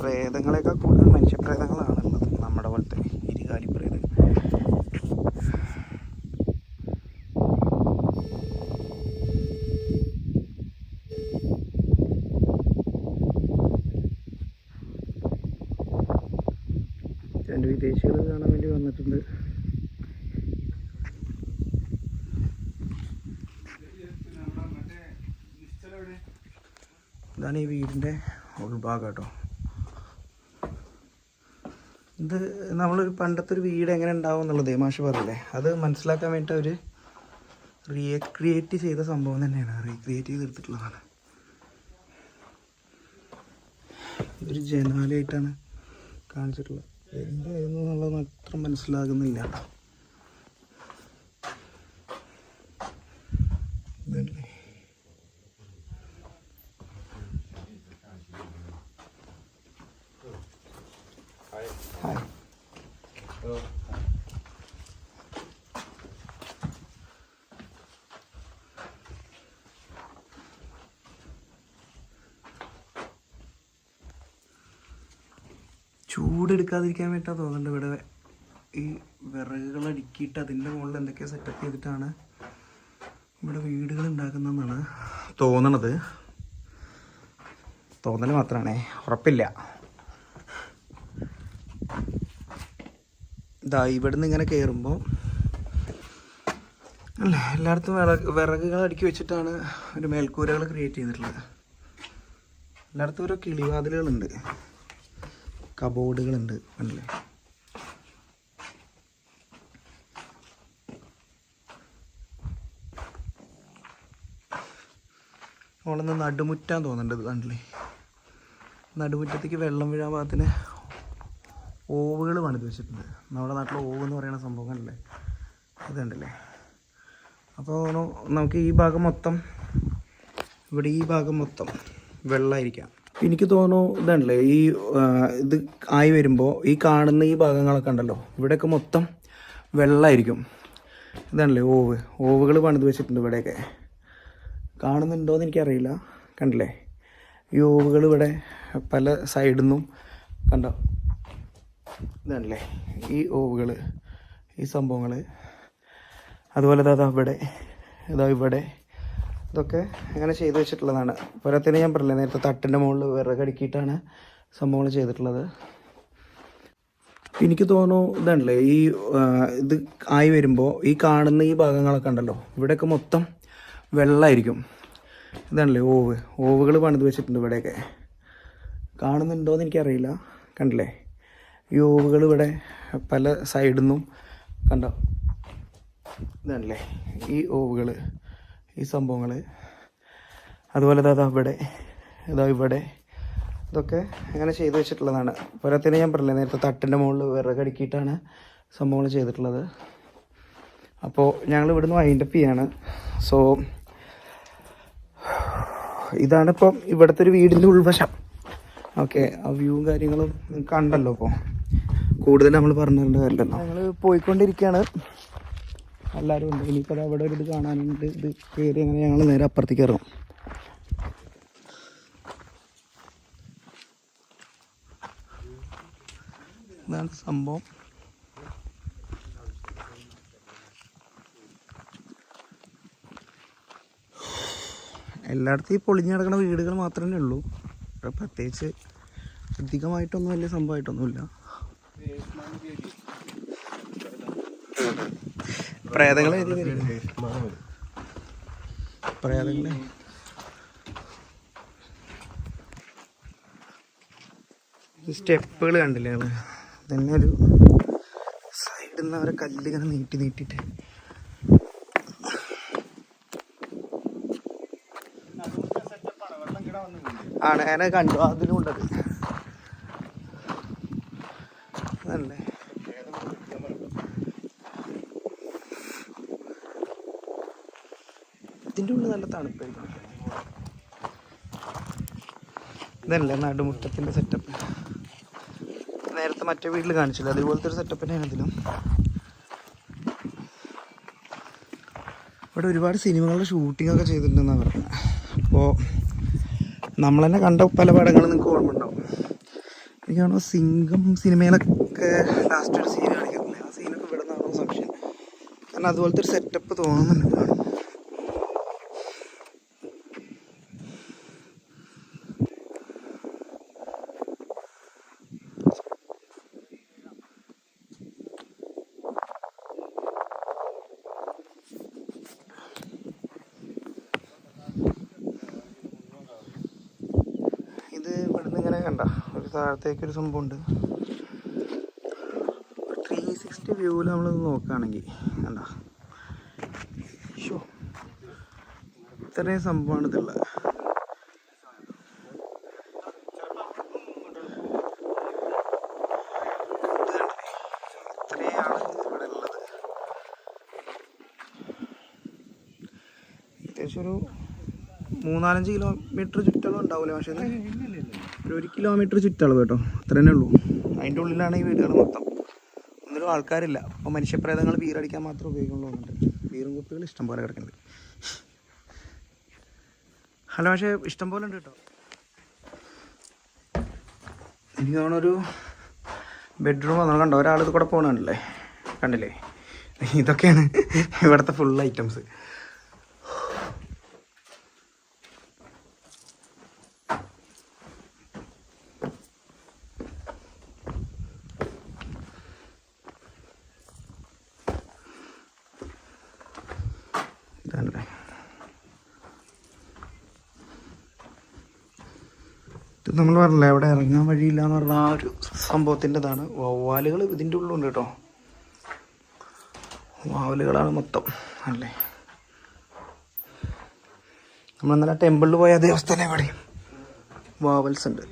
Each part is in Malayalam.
പ്രേതങ്ങളെക്കാൾ കൂടുതൽ മനുഷ്യപ്രേതങ്ങളാണുള്ളത്, നമ്മുടെ പോലത്തെ ഇരുകാലി പ്രേതങ്ങൾ. രണ്ട് വിദേശികൾ കാണാൻ വേണ്ടി വന്നിട്ടുണ്ട്. ഇതാണ് ഈ വീടിൻ്റെ ഉൾഭാഗം കേട്ടോ. ഇത് നമ്മളൊരു പണ്ടത്തെ ഒരു വീട് എങ്ങനെ ഉണ്ടാവും എന്നുള്ളത് മാഷ് പറഞ്ഞില്ലേ, അത് മനസ്സിലാക്കാൻ വേണ്ടിയിട്ട് അവർ റീക്രിയേറ്റ് ചെയ്ത സംഭവം തന്നെയാണ്, റീക്രിയേറ്റ് ചെയ്തെടുത്തിട്ടുള്ളതാണ്. ഒരു ജനാലയായിട്ടാണ് കാണിച്ചിട്ടുള്ളത്. എന്തായിരുന്നു എന്നുള്ളത് അത്ര മനസ്സിലാകുന്നില്ല കേട്ടോ. ഇതല്ലേ ഹായ്. ചൂടെടുക്കാതിരിക്കാൻ വേണ്ടിയിട്ടാണ് തോന്നുന്നുണ്ട് ഇവിടെ ഈ വിറകുകൾ അടുക്കിയിട്ട് അതിൻ്റെ മുകളിൽ എന്തൊക്കെയോ സെറ്റപ്പ് ചെയ്തിട്ടാണ് ഇവിടെ വീടുകൾ ഉണ്ടാക്കുന്നതെന്നാണ് തോന്നണത്. തോന്നൽ മാത്രമാണേ, ഉറപ്പില്ല. ഇതാ ഇവിടുന്ന് ഇങ്ങനെ കയറുമ്പോൾ അല്ലേ എല്ലായിടത്തും വിറകുകൾ അടുക്കി വെച്ചിട്ടാണ് ഒരു മേൽക്കൂരകൾ ക്രിയേറ്റ് ചെയ്തിട്ടുള്ളത്. എല്ലായിടത്തും ഓരോ കിളിവാതിലുകളുണ്ട്, കബോർഡുകളുണ്ട് അല്ലേ. നമ്മളൊന്ന് നടുമുറ്റാൻ തോന്നുന്നുണ്ട്. കണ്ടില്ലേ, നടുമുറ്റത്തേക്ക് വെള്ളം വീഴാൻ പാകത്തിന് ഓവുകൾ പണിത് വെച്ചിട്ടുണ്ട്. നമ്മുടെ നാട്ടിൽ ഓവ് എന്ന് പറയുന്ന സംഭവം കണ്ടില്ലേ, ഇതുണ്ടല്ലേ. അപ്പോൾ നമുക്ക് ഈ ഭാഗം മൊത്തം, ഇവിടെ ഈ ഭാഗം മൊത്തം വെള്ളമായിരിക്കാം. എനിക്ക് തോന്നുന്നു ഇതല്ലേ, ഈ ഇത് ആയി വരുമ്പോൾ ഈ കാണുന്ന ഈ ഭാഗങ്ങളൊക്കെ ഉണ്ടല്ലോ, ഇവിടെയൊക്കെ മൊത്തം വെള്ളമായിരിക്കും. ഇതാണല്ലേ ഓവുകൾ പണിത് വെച്ചിട്ടുണ്ട് ഇവിടെയൊക്കെ. കാണുന്നുണ്ടോയെന്ന് എനിക്കറിയില്ല. കണ്ടില്ലേ, ഈ ഓവുകൾ ഇവിടെ പല സൈഡിൽ നിന്നും കണ്ടോ. ഇതാണല്ലേ ഈ ഓവുകൾ, ഈ സംഭവങ്ങൾ. അതുപോലെ ഇവിടെ ഇതൊക്കെ അങ്ങനെ ചെയ്ത് വെച്ചിട്ടുള്ളതാണ്. പോരാത്തതിന് ഞാൻ പറഞ്ഞില്ലേ നേരത്തെ തട്ടിൻ്റെ മുകളിൽ വിറകടുക്കിയിട്ടാണ് സംഭവങ്ങൾ ചെയ്തിട്ടുള്ളത്. എനിക്ക് തോന്നുന്നു ഇതാണല്ലേ, ഈ ഇത് ആയി വരുമ്പോൾ ഈ കാണുന്ന ഈ ഭാഗങ്ങളൊക്കെ ഉണ്ടല്ലോ, ഇവിടെയൊക്കെ മൊത്തം വെള്ളമായിരിക്കും. ഇതാണല്ലേ ഓവുകൾ പണിത് വെച്ചിട്ടുണ്ട് ഇവിടെയൊക്കെ. കാണുന്നുണ്ടോയെന്ന് എനിക്കറിയില്ല. കണ്ടില്ലേ, ഈ ഓവുകൾ ഇവിടെ പല സൈഡിൽ നിന്നും കണ്ടോ. ഇതാണല്ലേ ഈ ഓവുകൾ, ഈ സംഭവങ്ങൾ. അതുപോലെ ഇവിടെ ഇതൊക്കെ അങ്ങനെ ചെയ്ത് വെച്ചിട്ടുള്ളതാണ്. പോരാത്തതിന് ഞാൻ പറഞ്ഞില്ലേ നേരത്തെ തട്ടിൻ്റെ മുകളിൽ വിറകടുക്കിയിട്ടാണ് സംഭവങ്ങൾ ചെയ്തിട്ടുള്ളത്. അപ്പോൾ ഞങ്ങൾ ഇവിടുന്ന് വൈൻഡപ്പ് ചെയ്യാണ്. സോ ഇതാണിപ്പം ഇവിടുത്തെ ഒരു വീടിൻ്റെ ഉൾവശം. ഓക്കെ, ആ വ്യൂവും കാര്യങ്ങളും കണ്ടല്ലോ. അപ്പോൾ കൂടുതൽ നമ്മൾ പറഞ്ഞിട്ടുണ്ട് കാര്യമല്ലോ. ഞങ്ങൾ പോയിക്കൊണ്ടിരിക്കുകയാണ്, എല്ലാവരും ഉണ്ട്. ഇനിയിപ്പോൾ അത് അവിടെ ഒരു ഇത് കാണാനുണ്ട്. ഇത് കയറി അങ്ങനെ ഞങ്ങൾ നേരെ അപ്പുറത്തേക്ക് ഇറങ്ങും. ഇതാണ് സംഭവം. എല്ലായിടത്തും ഈ പൊളിഞ്ഞു കിടക്കുന്ന വീടുകൾ മാത്രമേ ഉള്ളൂ. പ്രത്യേകിച്ച് അധികമായിട്ടൊന്നും വലിയ സംഭവമായിട്ടൊന്നുമില്ല. പ്രേതങ്ങളെ സ്റ്റെപ്പുകൾ കണ്ടില്ലേ ഞങ്ങൾ. തന്നെ ഒരു സൈഡിൽ നിന്ന് അവരെ കല്ലിങ്ങനെ നീട്ടിയിട്ട് ആണ്. അങ്ങനെ കണ്ടു, അതിലും ഉണ്ടത് അല്ലേ. ഇതിൻ്റെ ഉള്ളിൽ നല്ല തണുപ്പായിരിക്കും. ഇതല്ലേ നടുമുറ്റത്തിൻ്റെ സെറ്റപ്പ്. നേരത്തെ മറ്റേ വീട്ടിൽ കാണിച്ചില്ല, അതുപോലത്തെ ഒരു സെറ്റപ്പ് തന്നെയാണ് ഇതിലും. ഇവിടെ ഒരുപാട് സിനിമകളുടെ ഷൂട്ടിങ്ങൊക്കെ ചെയ്തിട്ടുണ്ടെന്നാണ് പറഞ്ഞത്. അപ്പോൾ നമ്മൾ തന്നെ കണ്ട പല പടങ്ങളും നിങ്ങൾക്ക് ഓർമ്മ ഉണ്ടാവും. എനിക്ക് തോന്നുന്നു സിംഗം സിനിമയിലൊക്കെ ലാസ്റ്റ് ഒരു സീൻ കാണിക്കുന്നില്ലേ, ആ സീനൊക്കെ ഇവിടെ നിന്നാണോ സംശയം. കാരണം അതുപോലത്തെ ഒരു സെറ്റപ്പ് തോന്നുന്നുണ്ട്. ഇത് ഇവിടുന്ന് ഇങ്ങനെ കണ്ട ഒരു താഴത്തേക്കൊരു സംഭവമുണ്ട്. 360 വ്യൂവിൽ നമ്മളിത് നോക്കുകയാണെങ്കിൽ കണ്ട ഇത്രയും സംഭവമാണ് ഇതുള്ളത്. ഇത്രയാണ് ഇവിടെ ഉള്ളത്. ഏകദേശം ഒരു 3-4 കിലോമീറ്റർ ചുറ്റളവ് ഉണ്ടാവില്ല, പക്ഷേ ഒരു 1 കിലോമീറ്റർ ചുറ്റളവ് കേട്ടോ, അത്ര തന്നെ ഉള്ളൂ. അതിൻ്റെ ഉള്ളിലാണ് ഈ വീടുകൾ മൊത്തം. ഒന്നിലും ആൾക്കാരില്ല. അപ്പോൾ മനുഷ്യപ്രേതങ്ങൾ ബീറടിക്കാൻ മാത്രം ഉപയോഗിക്കുന്നുണ്ട്. ബീറും കുപ്പികൾ ഇഷ്ടം പോലെ കിടക്കുന്നുണ്ട്. അല്ല പക്ഷേ ഇഷ്ടം പോലെ ഉണ്ട് കേട്ടോ. എനിക്ക് തോന്നുന്നൊരു ബെഡ്റൂം വന്നു കണ്ടോ, ഒരാളിത് കൂടെ പോകണല്ലേ, കണ്ടില്ലേ? ഇതൊക്കെയാണ് ഇവിടുത്തെ ഫുൾ ഐറ്റംസ്. ഇതല്ലേ ഇത് നമ്മൾ പറഞ്ഞില്ലേ അവിടെ ഇറങ്ങാൻ വഴിയില്ല എന്ന് പറഞ്ഞ ആ ഒരു സംഭവത്തിൻ്റെതാണ്. വവ്വാലുകൾ ഇതിൻ്റെ ഉള്ളുണ്ട് കേട്ടോ, വാവലുകളാണ് മൊത്തം അല്ലേ. നമ്മൾ ഇന്നലെ ടെമ്പിളിൽ പോയ അതേ അവസ്ഥ തന്നെ ഇവിടെ വാവൽസ് ഉണ്ട്.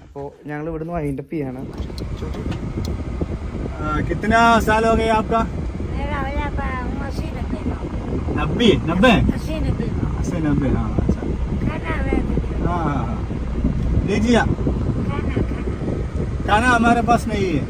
അപ്പോൾ ഞങ്ങൾ ഇവിടുന്ന് വൈൻഡപ്പ് ചെയ്യാണ്. कितना साल हो गए आपका? 90 80-90 हाँ अच्छा हाँ लीजिए खाना हमारे पास नहीं है.